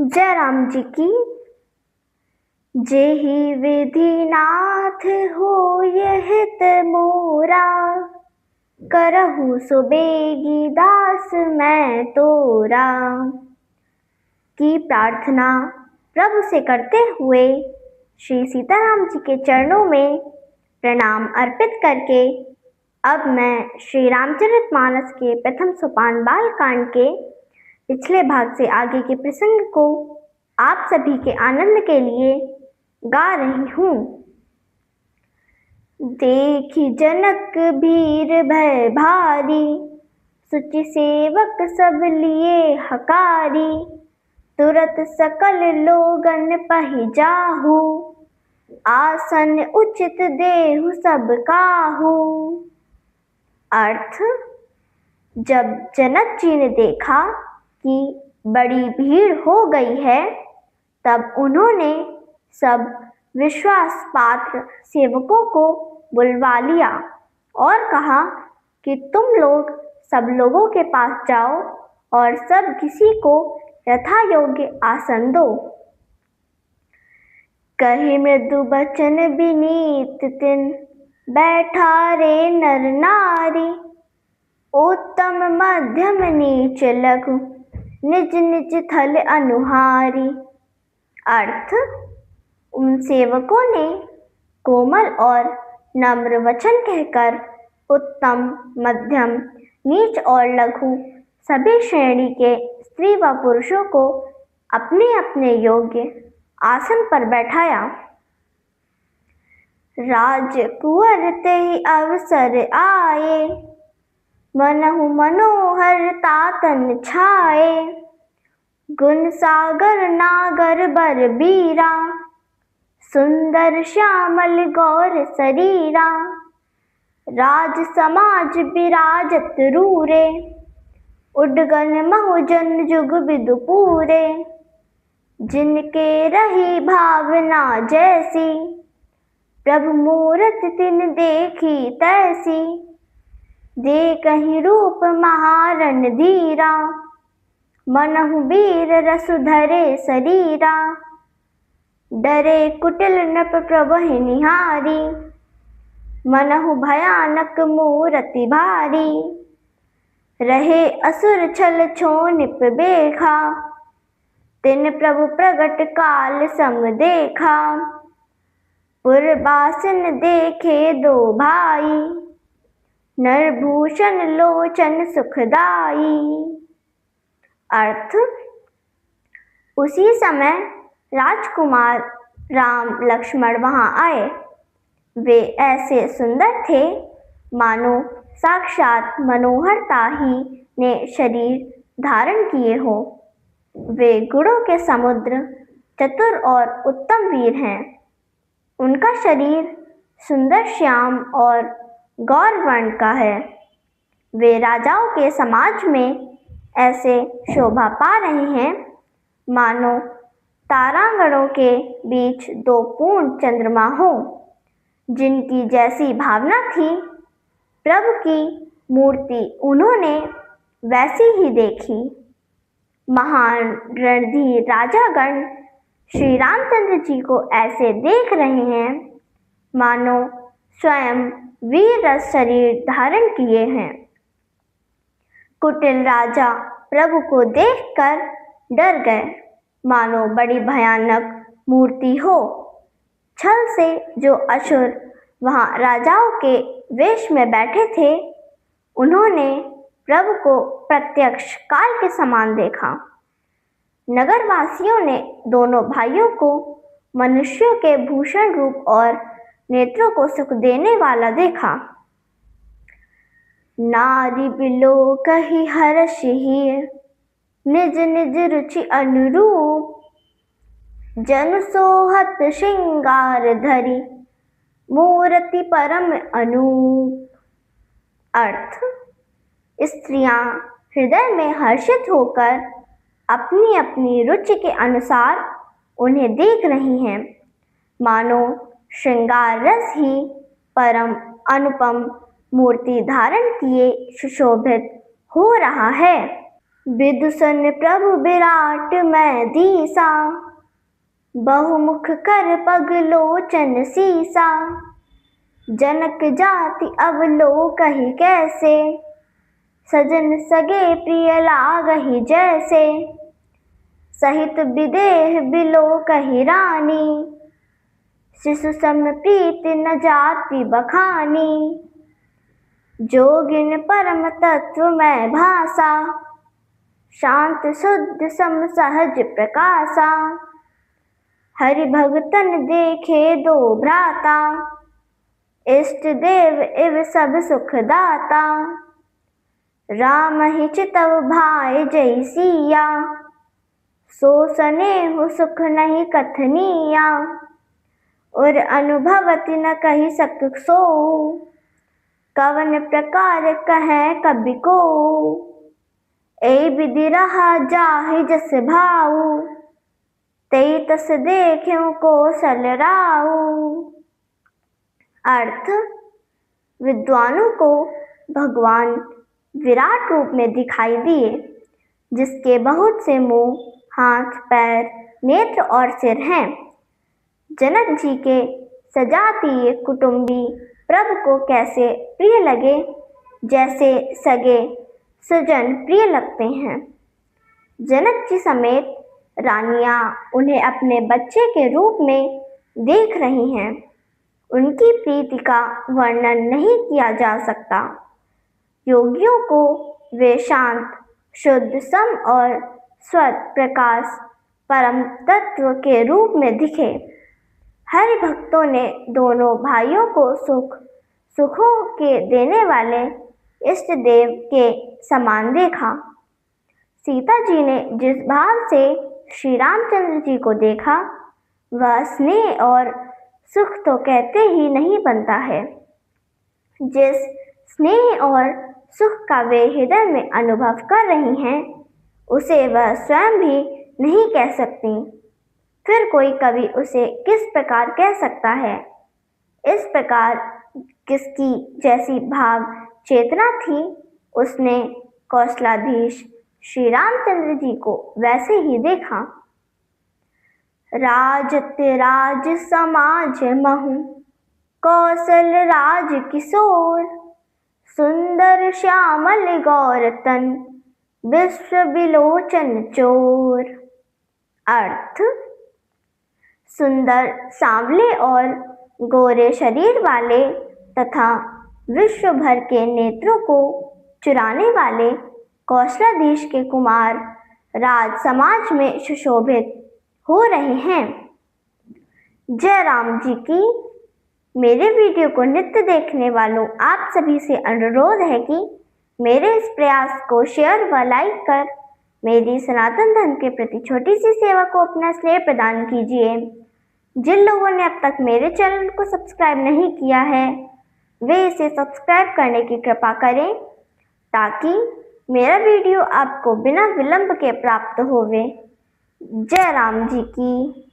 जय राम जी की। जेहि विधि नाथ हो हित मोरा, करहु सो बेगी दास मैं तोरा। की प्रार्थना प्रभु से करते हुए श्री सीताराम जी के चरणों में प्रणाम अर्पित करके अब मैं श्री रामचरितमानस के प्रथम सोपान बालकांड के पिछले भाग से आगे के प्रसंग को आप सभी के आनंद के लिए गा रही हूँ। देखी जनक भीर भय भारी, सुचि सेवक सब लिए हकारी। तुरत सकल लोगन पहि जाहू, आसन उचित देहु सब काहू। अर्थ, जब जनक जी ने देखा कि बड़ी भीड़ हो गई है, तब उन्होंने सब विश्वास पात्र सेवकों को बुलवा लिया और कहा कि तुम लोग सब लोगों के पास जाओ और सब किसी को यथा योग्य आसन दो। कहि मृदु बचन विनीत तिन, बैठा रे नर नारी। उत्तम मध्यम नीच लघु, निज निज थल अनुहारी। अर्थ, उन सेवकों ने कोमल और नम्र वचन कहकर उत्तम, मध्यम, नीच और लघु सभी श्रेणी के स्त्री व पुरुषों को अपने अपने योग्य आसन पर बैठाया। राजकुंवर तेहि अवसर आए, मनहु मनोहर तातन छाए। गुण सागर नागर बर बीरा, सुंदर श्यामल गौर शरीरा। राज समाज विराजत रूरे, उडगन महुजन जुग विदु पूरे। जिनके रही भावना जैसी, प्रभु मूरत तिन देखी तैसी। देखहि रूप महारण धीरा, मनहु वीर रसु धरे शरीरा। डरे कुटिल नृप प्रभहि निहारी, मनहु भयानक मूरति भारी। रहे असुर छल छोनिप बेखा, तिन प्रभु प्रगट काल सम देखा। पुरबासन देखे दो भाई, नरभूषण लोचन सुखदाई। अर्थ, उसी समय राजकुमार राम लक्ष्मण वहां आए। वे ऐसे सुंदर थे मानो साक्षात मनोहरता ही ने शरीर धारण किए हो। वे गुणों के समुद्र, चतुर और उत्तम वीर हैं। उनका शरीर सुंदर श्याम और गौर वर्ण का है। वे राजाओं के समाज में ऐसे शोभा पा रहे हैं मानो तारागणों के बीच दो पूर्ण चंद्रमा हो। जिनकी जैसी भावना थी, प्रभु की मूर्ति उन्होंने वैसी ही देखी। महान रणधीर राजागण श्री रामचंद्र जी को ऐसे देख रहे हैं मानो स्वयं वीर रस शरीर धारण किए हैं। कुटिल राजा प्रभु को देखकर डर गए, मानो बड़ी भयानक मूर्ति हो। छल से जो असुर वहां राजाओं के वेश में बैठे थे, उन्होंने प्रभु को प्रत्यक्ष काल के समान देखा। नगरवासियों ने दोनों भाइयों को मनुष्यों के भूषण रूप और नेत्रों को सुख देने वाला देखा। नारी बिलोकहि हर्ष हीर, निज निज रुचि अनुरूप। जन सोहत श्रृंगार धरि, मूरति परम अनूप। अर्थ, स्त्रियां हृदय में हर्षित होकर अपनी अपनी रुचि के अनुसार उन्हें देख रही हैं, मानो श्रृंगार रस ही परम अनुपम मूर्ति धारण किए सुशोभित हो रहा है। विदुषन प्रभु विराट मैं दीसा, बहुमुख कर पग लोचन सीसा। जनक जाति अवलोकहि कैसे, सजन सगे प्रिय लागहि जैसे। सहित विदेह बिलोकहि रानी, शिशु सम प्रीति न जाति बखानी। जोगिन परम तत्व मैं भासा, शांत शुद्ध सम सहज प्रकाशा। हरि भगतन देखे दो भ्राता, इष्ट देव इव सब सुख दाता। राम ही चितव भाई जय सिया, सो सनेहु सुख नहीं कथनिया। और अनुभवति न कही सक सो, कवन प्रकार कहें कबि को। ए विधि रहा जाहि जस भाऊ, तेई तस देख्यो कौशल राऊ। अर्थ, विद्वानों को भगवान विराट रूप में दिखाई दिए, जिसके बहुत से मुंह, हाथ, पैर, नेत्र और सिर हैं। जनक जी के सजातीय कुटुंबी प्रभु को कैसे प्रिय लगे, जैसे सगे स्वजन प्रिय लगते हैं। जनक जी समेत रानियां उन्हें अपने बच्चे के रूप में देख रही हैं। उनकी प्रीति का वर्णन नहीं किया जा सकता। योगियों को वे शांत, शुद्ध, सम और स्वत प्रकाश परम तत्व के रूप में दिखे। हरि भक्तों ने दोनों भाइयों को सुखों के देने वाले इष्ट देव के समान देखा। सीता जी ने जिस भाव से श्री रामचंद्र जी को देखा, वह स्नेह और सुख तो कहते ही नहीं बनता है। जिस स्नेह और सुख का वे हृदय में अनुभव कर रही हैं, उसे वह स्वयं भी नहीं कह सकती। फिर कोई कवि उसे किस प्रकार कह सकता है। इस प्रकार किसकी जैसी भाव चेतना थी, उसने कौशलाधीश श्री रामचंद्र जी को वैसे ही देखा। राजति राज समाज महु, कौशल राज किशोर। सुंदर श्यामल गौर तन, विश्व विलोचन चोर। अर्थ, सुंदर, सांवले और गोरे शरीर वाले तथा विश्व भर के नेत्रों को चुराने वाले कौशलाधीश के कुमार राज समाज में सुशोभित हो रहे हैं। जय राम जी की। मेरे वीडियो को नित्य देखने वालों आप सभी से अनुरोध है कि मेरे इस प्रयास को शेयर व लाइक कर मेरी सनातन धर्म के प्रति छोटी सी सेवा को अपना स्नेह प्रदान कीजिए। जिन लोगों ने अब तक मेरे चैनल को सब्सक्राइब नहीं किया है, वे इसे सब्सक्राइब करने की कृपा करें, ताकि मेरा वीडियो आपको बिना विलंब के प्राप्त होवे। जय राम जी की।